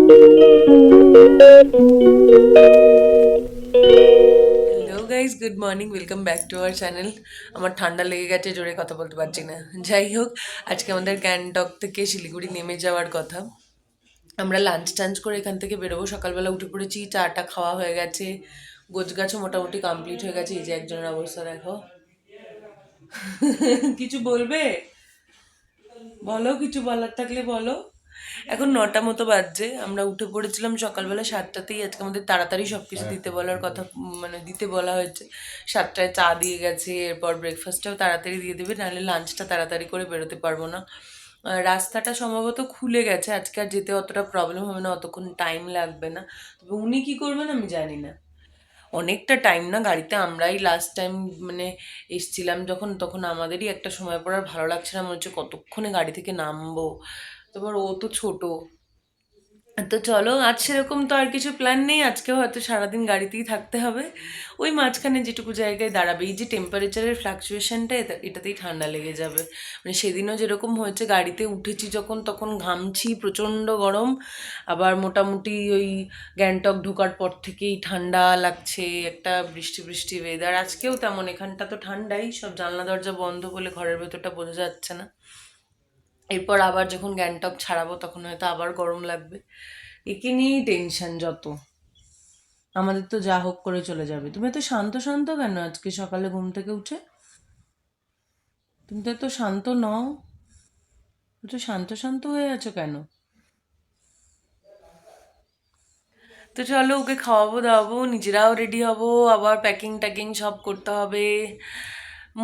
Hello guys, good morning, welcome back to our channel. আমার ঠান্ডা লেগে গেছে, জোরে কথা বলতে পারছি না। যাই হোক, আজকে আমাদের গ্যাংটক থেকে শিলিগুড়ি নেমে যাওয়ার কথা। আমরা লাঞ্চ টাঞ্চ করে এখান থেকে বেরোবো। সকালবেলা উঠে পড়েছি, চাটা খাওয়া হয়ে গেছে, গোছগাছও মোটামুটি কমপ্লিট হয়ে গেছে। এই যে একজনের অবস্থা দেখো। কিছু বলবে? বলো, কিছু বলার থাকলে বলো। এখন 9টা মতো বাজছে। আমরা উঠে পড়েছিলাম সকালবেলা 7টাতেই। আজকে আমাদের তাড়াতাড়ি সব কিছু দিতে বলার কথা, মানে দিতে বলা হয়েছে। 7টায় চা দিয়ে গেছে, এরপর ব্রেকফাস্টটাও তাড়াতাড়ি দিয়ে দেবে, নাহলে লাঞ্চটা তাড়াতাড়ি করে বেরোতে পারবো না। রাস্তাটা সম্ভবত খুলে গেছে, আজকে আর যেতে অতটা প্রবলেম হবে না, অতক্ষণ টাইম লাগবে না। তবে উনি কী করবেন আমি জানি না। অনেকটা টাইম না গাড়িতে। আমরাই লাস্ট টাইম মানে এসছিলাম যখন, তখন আমাদেরই একটা সময় পর আর ভালো লাগছে না, মনে হচ্ছে কতক্ষণে গাড়ি থেকে নামবো। তারপর ও তো ছোট। তো চলো, আজ সেরকম তো আর কিছু প্ল্যান নেই। আজকেও হয়তো সারাদিন গাড়িতেই থাকতে হবে। ওই মাঝখানে যেটুকু জায়গায় দাঁড়াবে, এই যে টেম্পারেচারের ফ্লাকচুয়েশনটা, এটাতেই ঠান্ডা লেগে যাবে। মানে সেদিনও যেরকম হয়েছে, গাড়িতে উঠেছি যখন তখন ঘামছি, প্রচণ্ড গরম। আবার মোটামুটি ওই গ্যাংটক ঢোকার পর থেকেই ঠান্ডা লাগছে, একটা বৃষ্টি বৃষ্টি ওয়েদার। আজকেও তেমন, এখানটা তো ঠান্ডাই, সব জানলা দরজা বন্ধ বলে ঘরের ভেতরটা বোঝা যাচ্ছে না। এরপর আবার যখন গ্যাংটক ছাড়াবো তখন হয়তো আবার গরম লাগবে। একে নিয়েই টেনশন যত। আমাদের তো যা হোক করে চলে যাবে। তুমি এত শান্ত শান্ত কেন আজকে সকালে ঘুম থেকে উঠে? তুমি তো এত শান্ত নও, এত শান্ত শান্ত হয়ে আছো কেন? তো চলো, ওকে খাওয়াবো দাওয়াবো, নিজেরাও রেডি হব, আবার প্যাকিং ট্যাকিং সব করতে হবে।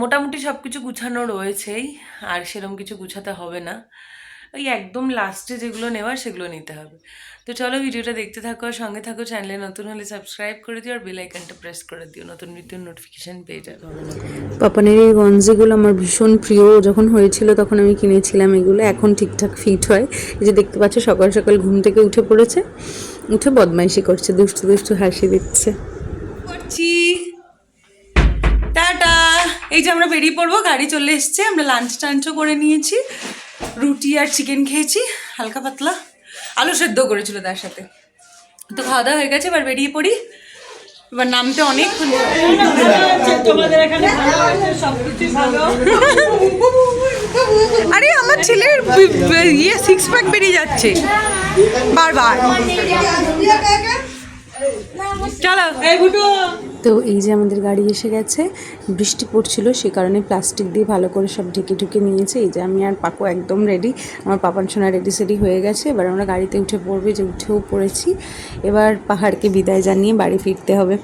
মোটামুটি সব কিছু গুছানো রয়েছেই, আর সেরকম কিছু গুছাতে হবে না। ওই একদম লাস্টে যেগুলো নেওয়ার সেগুলো নিতে হবে। তো চলো, ভিডিওটা দেখতে থাকো, আর সঙ্গে থাকো। চ্যানেলে নতুন হলে সাবস্ক্রাইব করে দিও, আর বেল আইকনটা প্রেস করে দিও, নতুন ভিডিওর নোটিফিকেশান পেয়ে যাবে। পাপানের এই গঞ্জিগুলো আমার ভীষণ প্রিয়। যখন হয়েছিল তখন আমি কিনেছিলাম এগুলো, এখন ঠিকঠাক ফিট হয়। এই যে দেখতে পাচ্ছ, সকাল সকাল ঘুম থেকে উঠে পড়েছে, উঠে বদমাইশি করছে, দুষ্টু দুষ্টু হাসি দিচ্ছে। করছি টাটা। এই যে আমরা বেরিয়ে পড়বো, গাড়ি চলে এসছে। আমরা লাঞ্চ টাঞ্চও করে নিয়েছি, রুটি আর চিকেন খেয়েছি, হালকা পাতলা, আলু সেদ্ধ করেছিল তার সাথে। তো খাওয়া দাওয়া হয়ে গেছে, এবার বেরিয়ে পড়ি। এবার নামতে অনেকক্ষণ। তোমাদের এখানে আরে আমার ছেলের ইয়ে 6 প্যাক বেরিয়ে যাচ্ছে বারবার। চলো এই বুটু। তো এই যে আমাদের গাড়ি এসে গেছে। বৃষ্টি পড়ছিল, সে কারণে প্লাস্টিক দিয়ে ভালো করে সব ঢেকে ঢুকে নিয়েছে। এই যে আমি আর পাকো একদম রেডি, আমার পাপান সোনা রেডি সেডি হয়ে গেছে। এবার আমরা গাড়িতে উঠে পড়বে, যে উঠেও পড়েছি। এবার পাহাড়কে বিদায় জানিয়ে বাড়ি ফিরতে হবে।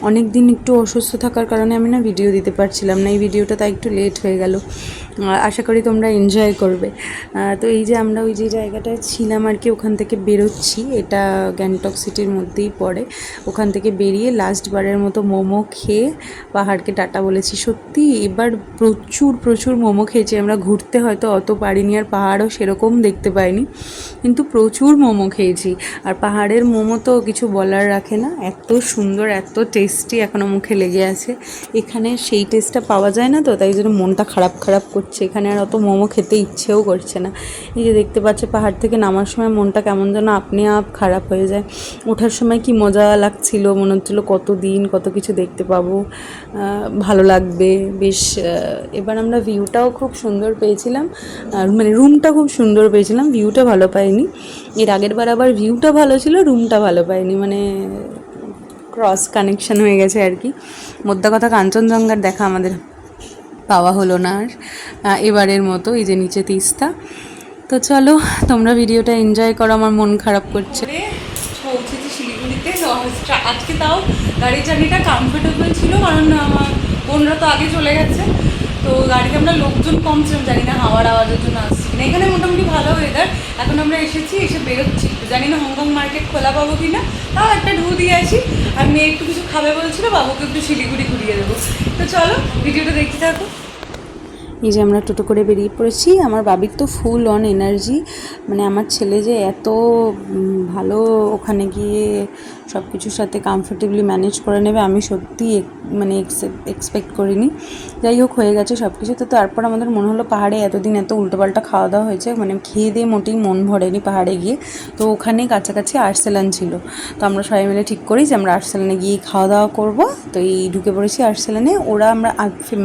অনেক দিন একটু অসুস্থ থাকার কারণে আমি না ভিডিও দিতে পারছিলাম না, এই ভিডিওটা তাই একটু লেট হয়ে গেল। আশা করি তোমরা এনজয় করবে। তো এই যে আমরা ওই যে জায়গাটায় ছিলাম আর কি, ওখান থেকে বেরোচ্ছি। এটা গ্যাংটক সিটির মধ্যেই পড়ে। ওখান থেকে বেরিয়ে লাস্টবারের মতো মোমো খেয়ে পাহাড়কে টাটা বলেছি। সত্যি এবার প্রচুর প্রচুর মোমো খেয়েছি আমরা। ঘুরতে হয়তো অত পারিনি, আর পাহাড়ও সেরকম দেখতে পাইনি, কিন্তু প্রচুর মোমো খেয়েছি। আর পাহাড়ের মোমো তো কিছু বলার রাখে না, এত সুন্দর, এত টেস্টি, এখনও মুখে লেগে আছে। এখানে সেই টেস্টটা পাওয়া যায় না, তো তাই জন্য মনটা খারাপ খারাপ করছে। এখানে আর অত মোমো খেতে ইচ্ছেও করছে না। এই যে দেখতে পাচ্ছে, পাহাড় থেকে নামার সময় মনটা কেমন যেন আপনি আপ খারাপ হয়ে যায়। ওঠার সময় কি মজা লাগছিল, মনে হচ্ছিলো কতদিন কত কিছু দেখতে পাবো, ভালো লাগবে বেশ। এবার আমরা ভিউটাও খুব সুন্দর পেয়েছিলাম, আর মানে রুমটা খুব সুন্দর পেয়েছিলাম, ভিউটা ভালো পাইনি। এর আগের বার আবার ভিউটা ভালো ছিল, রুমটা ভালো পাইনি, মানে ক্রস কানেকশন হয়ে গেছে আর কি। মোদ্দা কথা, কাঞ্চনজঙ্ঘার দেখা আমাদের পাওয়া হলো না আর এবারের মতো। এই যে নিচে তিস্তা। তো চলো, তোমরা ভিডিওটা এনজয় করো, আমার মন খারাপ করছে। পৌঁছেছি শিলিগুড়িতে। আজকে তাও গাড়ির জার্নিটা কমফোর্টেবল ছিল, কারণ আমার বোনরা তো আগে চলে গেছে। তো গাড়িতে আমরা লোকজন কম ছিলাম, জানি না হাওয়ার আওয়াজের জন্য আসছি না। এখানে মোটামুটি ভালো ওয়েদার। এখন আমরা এসেছি, এসে বেরোচ্ছি। জানি না হংকং মার্কেট খোলা পাবো কি না, তাও একটা ঢু দিয়ে আসি। আর মেয়ে একটু কিছু খাবে বলছিল, বাবুকে একটু শিলিগুড়ি ঘুরিয়ে দেবো। তো চলো, ভিডিওটা দেখতে থাকো। এই যে আমরা টোটো করে বেরিয়ে পড়েছি। আমার বাবির তো ফুল অন এনার্জি, মানে আমার ছেলে যে এত ভালো ওখানে গিয়ে সব কিছুর সাথে কমফোর্টেবলি ম্যানেজ করে নেবে, আমি সত্যি মানে এক্সপেক্ট করিনি। যাই হোক, হয়ে গেছে সব কিছু। তো তারপর আমাদের মনে হলো পাহাড়ে এতদিন এত উল্টোপাল্টা খাওয়া দাওয়া হয়েছে, মানে খেয়ে দিয়ে মোটেই মন ভরেনি পাহাড়ে গিয়ে। তো ওখানে কাছাকাছি আর্সেলান ছিল, তো আমরা সবাই মিলে ঠিক করি যে আমরা আর্সেলানে গিয়ে খাওয়া দাওয়া করব। তো এই ঢুকে পড়েছি আর্সেলানে। ওরা আমরা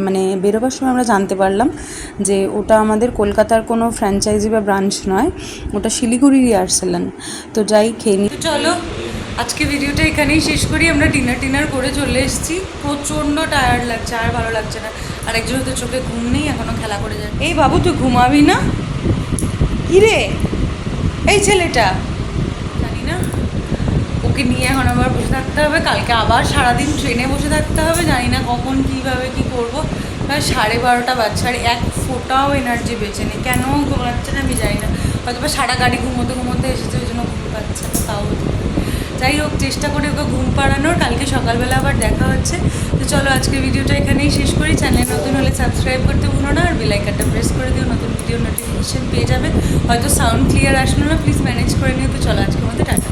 মানে বেরোবার সময় আমরা জানতে পারলাম যে ওটা আমাদের কলকাতার কোনো ফ্র্যাঞ্চাইজি বা ব্রাঞ্চ নয়, ওটা শিলিগুড়িরই আর্সেলান। তো যাই খেয়ে নিই। চলো আজকে ভিডিওটা এখানেই শেষ করি। আমরা ডিনার করে চলে এসেছি। প্রচণ্ড টায়ার্ড লাগছে, আর ভালো লাগছে না। আর একজনের তো চোখে ঘুম নেই, এখনও খেলা করে যায়। এই বাবু, তুই ঘুমাবি না? কি রে এই ছেলেটা? জানি না, ওকে নিয়ে এখন আবার বসে থাকতে হবে। কালকে আবার সারাদিন ট্রেনে বসে থাকতে হবে। জানি না কখন কীভাবে কী করবো। 12:30 বাজছে, আর এক ফোটাও এনার্জি বেঁচে নেই। কেন ঘুমাচ্ছে না আমি জানি না। হয়তো বা সারা গাড়ি ঘুমোতে এসেছে, ওই জন্য ঘুম পাচ্ছে না, তাও হতে পারে। যাই হোক, চেষ্টা করে ওকে ঘুম পাড়ানোর। কালকে সকালবেলা আবার দেখা হচ্ছে। তো চলো আজকে ভিডিওটা এখানেই শেষ করি। চ্যানেল নতুন হলে সাবস্ক্রাইব করতে ভুলো না, আর বেল আইকনটা প্রেস করে দিও, নতুন ভিডিও নোটিফিকেশন পেয়ে যাবে। হয়তো সাউন্ড ক্লিয়ার আসলো না, প্লিজ ম্যানেজ করে নিও। তো চলো আজকের মধ্যে টাটা।